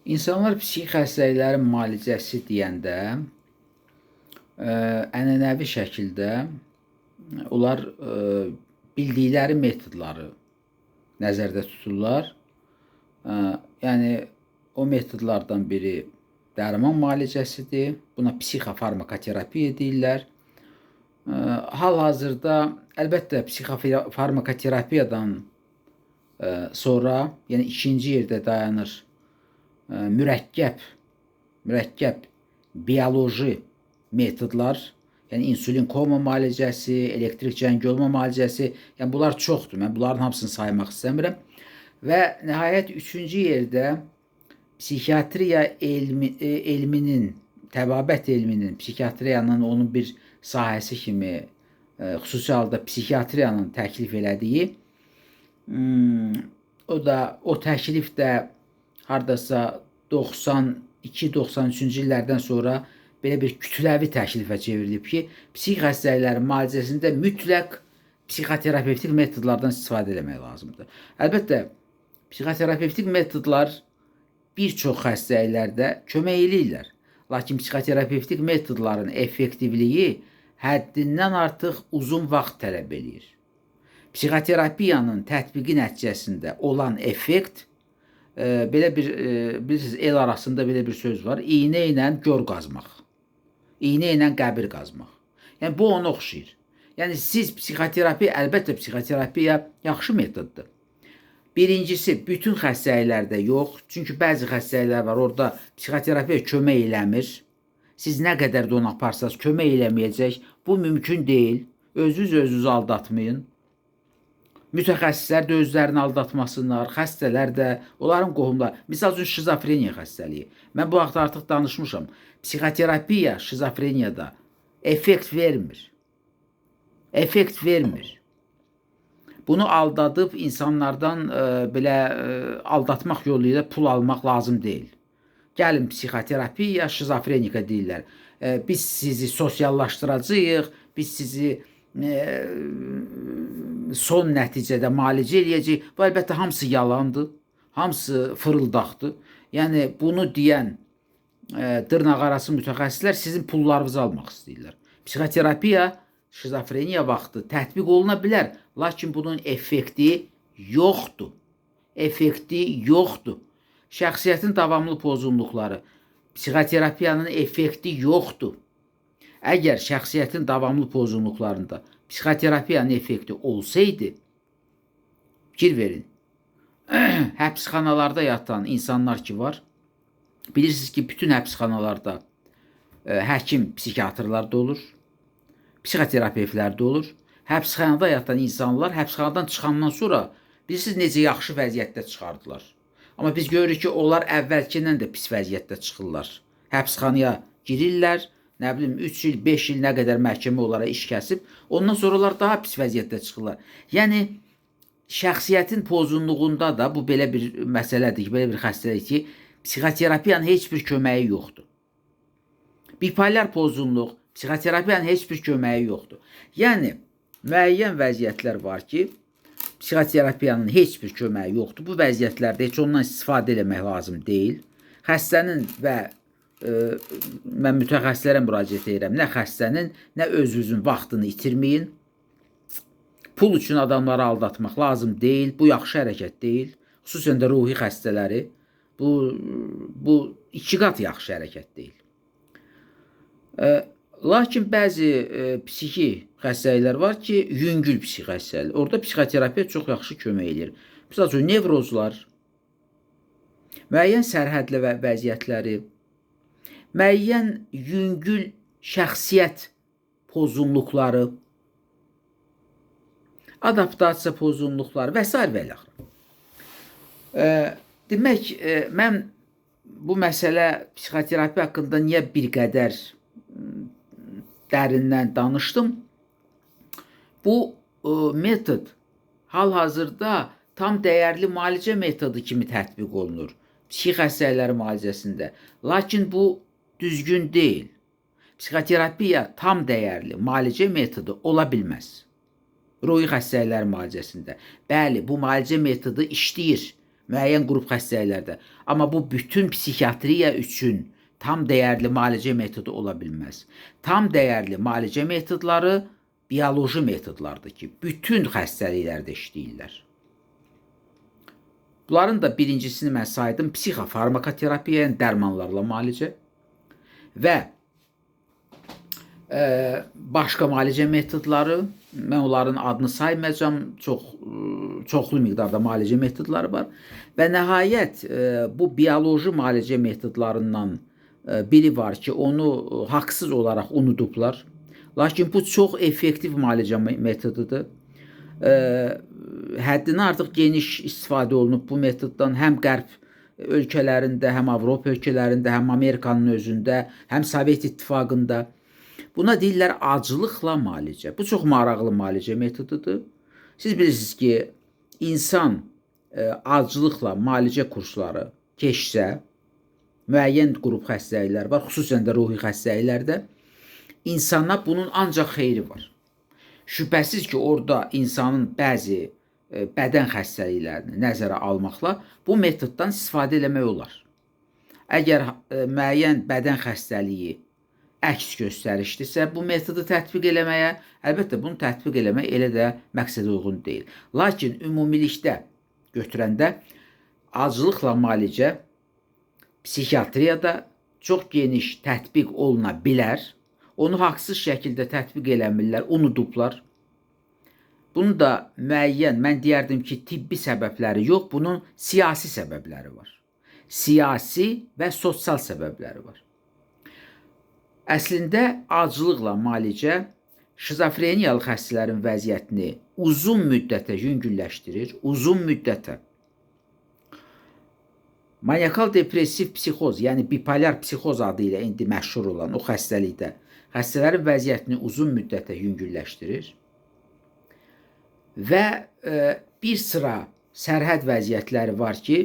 İnsanlar psixi xəstəliklərin müalicəsi deyəndə ənənəvi şəkildə onlar bildikləri metodları nəzərdə tuturlar. Ə, Yəni o metodlardan biri dərman müalicəsidir. Buna psixofarmakoterapiya deyirlər. Hal-hazırda əlbəttə psixofarmakoterapiyadan sonra, yəni ikinci yerdə dayanır mürəkkəb bioloji metodlar, yəni insulin koma müalicəsi, elektrik cəngölmə müalicəsi, yəni bunlar çoxdur. Mən bunların hamısını saymaq istəmirəm. Və nəhayət üçüncü yerdə psixiatriya elminin, təbabət elminin, psixiatriyanın onun bir sahəsi kimi xüsusi halda psixiatriyanın təklif elədiyi, o təklif də hardasa 92-93-cü illərdən sonra belə bir kütləvi təklifə çevrilib ki, psixi xəstəliklərin müalicəsində mütləq psixoterapevtik metodlardan istifadə etmək lazımdır. Əlbəttə, psixoterapevtik metodlar bir çox xəstəliklərdə kömək eləyirlər. Lakin psixoterapevtik metodların effektivliyi həddindən artıq uzun vaxt tələb eləyir. Psixoterapiyanın tətbiqi nəticəsində olan effekt, belə bir, bilirsiniz, el arasında belə bir söz var, iynə ilə gör qazmaq, iynə ilə qəbir qazmaq. Yəni, bu ona oxşayır. Yəni, siz psixoterapiya, əlbəttə psixoterapiya yaxşı metoddur. Birincisi, bütün xəstəliklərdə yox, çünki bəzi xəstəliklər var, orada psixoterapiya kömək eləmir. Siz nə qədər də onu aparsanız, kömək eləməyəcək. Bu mümkün deyil. Özünüzü aldatmayın. Mütəxəssislər də özlərini aldatmasınlar, xəstələr də, onların qohumları. Misal üçün, şizofreniya xəstəliyi. Mən bu vaxt artıq danışmışam. Psixoterapiya şizofreniyada effekt vermir. Effekt vermir. Bunu aldadıb insanlardan belə aldatmaq yolu ilə pul almaq lazım deyil. Gəlin psixoterapiya, şizofrenika deyirlər. Biz sizi sosiallaşdıracağıq, biz sizi son nəticədə müalicə eləyəcək. Bu əlbəttə hamısı yalandır, hamısı fırıldaqdır. Yəni bunu deyən dırnaqarası mütəxəssislər sizin pullarınızı almaq istəyirlər. Psixoterapiya şizofreniya vaxtı tətbiq oluna bilər, lakin bunun effekti yoxdur. Effekti yoxdur. Şəxsiyyətin davamlı pozğunluqları, psixoterapiyanın effekti yoxdur. Əgər şəxsiyyətin davamlı pozğunluqlarında psixoterapiyanın effekti olsaydı, fikir verin, həbsxanalarda yatan insanlar ki var, bilirsiniz ki, bütün həbsxanalarda həkim psixiatrlar da olur, psixoterapevtlər də olur. Həbsxanada yatan insanlar həbsxanadan çıxandan sonra bilirsiniz necə yaxşı vəziyyətdə çıxardılar. Amma biz görürük ki, onlar əvvəlkindən də pis vəziyyətdə çıxırlar. Həbsxanaya girirlər, nə bilim 3 il, 5 il nə qədər məhkəmə onlara iş kəsib, ondan sonra onlar daha pis vəziyyətdə çıxırlar. Yəni, şəxsiyyətin pozğunluğunda da bu belə bir məsələdir ki, belə bir xəstəlik ki, psixoterapiyanın heç bir köməyi yoxdur. Bipolar pozğunluq, psixoterapiyanın heç bir köməyi yoxdur. Yəni, müəyyən vəziyyətlər var ki, psixoterapiyanın heç bir köməyi yoxdur. Bu vəziyyətlərdə heç ondan istifadə etmək lazım deyil. Xəstənin və mən mütəxəssislərə müraciət edirəm. Nə xəstənin, nə özünüzün vaxtını itirməyin. Pul üçün adamları aldatmaq lazım deyil. Bu yaxşı hərəkət deyil. Xüsusən də ruhi xəstələri. Bu iki qat yaxşı hərəkət deyil. Lakin bəzi psixi xəstəliklər var ki, yüngül psixi xəstəlik. Orada psixoterapiya çox yaxşı kömək edir. Misal üçün, nevrozlar, müəyyən sərhədli vəziyyətləri, müəyyən yüngül şəxsiyyət pozğunluqları, adaptasiya pozğunluqları və s. və ilə. Demək, mən bu məsələ psixoterapiya haqqında niyə bir qədər dərindən danışdım? Bu metod hal-hazırda tam dəyərli müalicə metodu kimi tətbiq olunur psixi xəstəlikləri müalicəsində. Lakin bu düzgün deyil. Psixoterapiya tam dəyərli müalicə metodu ola bilməz. Ruhi xəstəliklər müalicəsində. Bəli, bu müalicə metodu işləyir. müəyyən qrup xəstəliklərdə. Amma bu bütün psixiatriya üçün tam dəyərli müalicə metodu ola bilməz. Tam dəyərli müalicə metodları bioloji metodlardır ki, bütün xəstəliklərdə işləyirlər. Bunların da birincisini mən saydım psixofarmakoterapiya, yəni dərmanlarla müalicə və başqa müalicə metodları, mən onların adını saymayacağam, çoxlu miqdarda müalicə metodları var və nəhayət bu bioloji müalicə metodlarından biri var ki, onu haqsız olaraq unudublar. Lakin bu çox effektiv müalicə metodudur. Həddindən artıq geniş istifadə olunub bu metoddan həm Qərb ölkələrində, həm Avropa ölkələrində, həm Amerikanın özündə, həm Sovet İttifaqında. Buna deyirlər acılıqla müalicə. Bu çox maraqlı müalicə metodudur. Siz bilirsiniz ki, insan acılıqla müalicə kursları keçsə, müəyyən qrup xəstəliklər var, xüsusən də ruhi xəstəliklərdə, insana bunun ancaq xeyri var. Şübhəsiz ki, orada insanın bəzi bədən xəstəliklərini nəzərə almaqla bu metoddan istifadə eləmək olar. Əgər müəyyən bədən xəstəliyi əks göstərişdirsə, bu metodu tətbiq eləməyə, əlbəttə bunu tətbiq eləmək elə də məqsədə uyğun deyil. Lakin ümumilikdə götürəndə acılıqla müalicə psixiatriyada çox geniş tətbiq oluna bilər. Onu haqsız şəkildə tətbiq eləmirlər, unudublar. Bunun da müəyyən, mən deyərdim ki, tibbi səbəbləri yox, bunun siyasi səbəbləri var. Siyasi və sosial səbəbləri var. Əslində, acılıqla müalicə şizofreniyalı xəstələrin vəziyyətini uzun müddətə yüngülləşdirir, uzun müddətə. Maniakal depressiv psixoz, yəni bipolar psixoz adı ilə indi məşhur olan o xəstəlikdə xəstələrin vəziyyətini uzun müddətə yüngülləşdirir və bir sıra sərhəd vəziyyətləri var ki,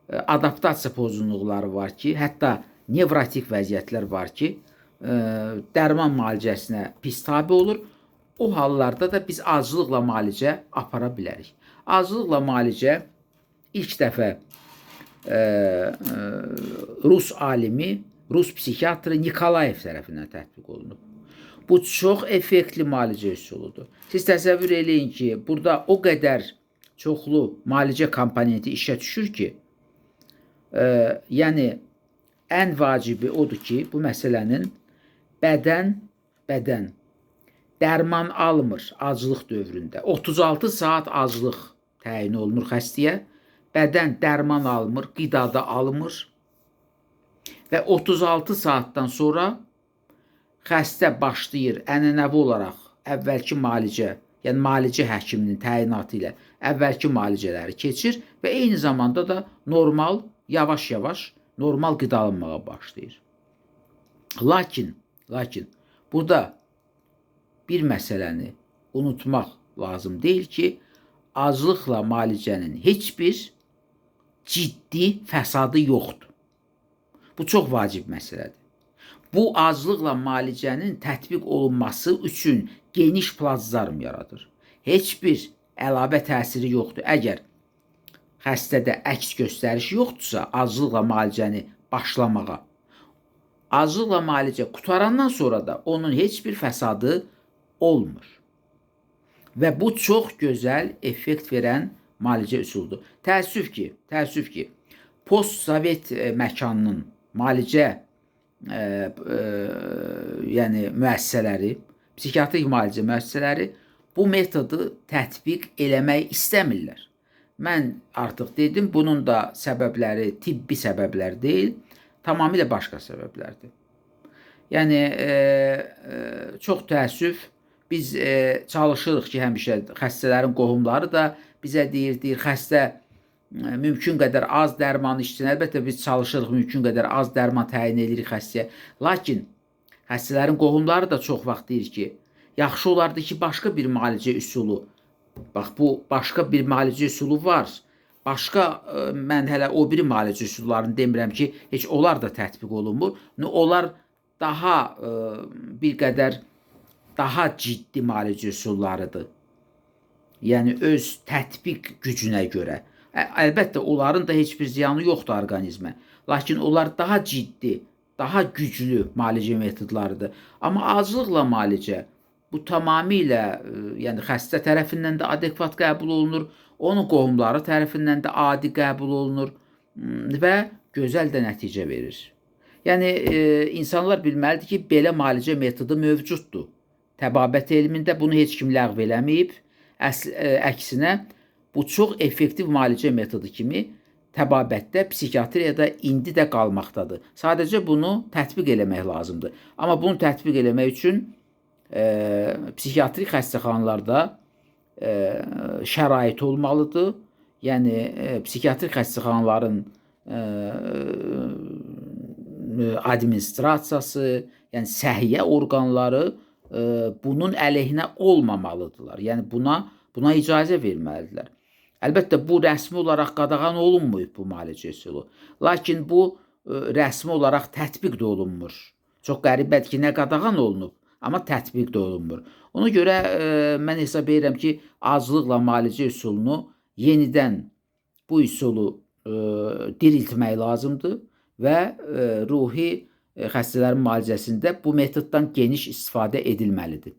adaptasiya pozğunluqları var ki, hətta nevrotik vəziyyətlər var ki, dərman müalicəsinə pis tabe olur. O hallarda da biz acılıqla müalicə apara bilərik. Acılıqla müalicə ilk dəfə Rus alimi, Rus psixiatrı Nikolayev tərəfindən tətbiq olunub. Bu çox effektli müalicə üsuludur. Siz təsəvvür eləyin ki, burada o qədər çoxlu müalicə komponenti işə düşür ki, yəni ən vacibi odur ki, bu məsələnin bədən dərman almır acılıq dövründə. 36 saat acılıq təyin olunur xəstəyə. Bədən dərman almır, qidada almır və 36 saatdan sonra xəstə başlayır ənənəvi olaraq əvvəlki müalicə, yəni müalicə həkiminin təyinatı ilə əvvəlki müalicələri keçir və eyni zamanda da normal, yavaş-yavaş normal qidalanmağa başlayır. Lakin burada bir məsələni unutmaq lazım deyil ki, acılıqla müalicənin heç bir ciddi fəsadı yoxdur. Bu çox vacib məsələdir. Bu acılıqla müalicənin tətbiq olunması üçün geniş platform yaradır. Heç bir əlavə təsiri yoxdur. Əgər xəstədə əks göstəriş yoxdursa, acılıqla müalicəni başlamağa, acılıqla müalicə qutarandan sonra da onun heç bir fəsadı olmur. Və bu çox gözəl effekt verən müalicə üsuludur. Təəssüf ki, post-sovet məkanının müalicə yəni müəssisələri, psixiatrik müalicə müəssisələri bu metodu tətbiq eləmək istəmirlər. Mən artıq dedim, bunun da səbəbləri tibbi səbəblər deyil, tamamilə başqa səbəblərdir. Yəni, çox təəssüf, biz çalışırıq ki, həmişə xəstələrin qohumları da bizə deyir, xəstə mümkün qədər az dərman içsin. Əlbəttə, biz çalışırıq, mümkün qədər az dərman təyin edirik xəstəyə. Lakin xəstələrin qohumları da çox vaxt deyir ki, yaxşı olardı ki, başqa bir müalicə üsulu, bax, bu başqa bir müalicə üsulu var. Başqa, mən hələ o biri müalicə üsullarını demirəm ki, heç onlar da tətbiq olunmur. Onlar daha bir qədər daha ciddi müalicə üsullarıdır. Yəni, öz tətbiq gücünə görə. Əlbəttə, onların da heç bir ziyanı yoxdur orqanizmə. Lakin onlar daha ciddi, daha güclü müalicə metodlarıdır. Amma acılıqla müalicə bu tamamilə yəni xəstə tərəfindən də adekvat qəbul olunur, onun qohumları tərəfindən də adi qəbul olunur və gözəl də nəticə verir. Yəni insanlar bilməlidir ki, belə müalicə metodu mövcuddur. Təbabət elmində bunu heç kim ləğv eləməyib. Əksinə bu çox effektiv müalicə metodu kimi təbabətdə, psixiatriyada indi də qalmaqdadır. Sadəcə bunu tətbiq eləmək lazımdır. Amma bunu tətbiq eləmək üçün psixiatrik xəstəxanalarda şərait olmalıdır. Yəni psixiatrik xəstəxanaların administrasiyası, yəni səhiyyə orqanları bunun əleyhinə olmamalıdırlar. Yəni buna icazə verməlidirlər. Əlbəttə, bu rəsmi olaraq qadağan olunmuyub bu müalicə üsulu. Lakin bu rəsmi olaraq tətbiq də olunmur. Çox qəribədir ki, nə qadağan olunub, amma tətbiq də olunmur. Ona görə mən hesab edirəm ki, acılıqla müalicə üsulunu yenidən bu üsulu diriltmək lazımdır və ruhi xəstələrin müalicəsində bu metoddan geniş istifadə edilməlidir.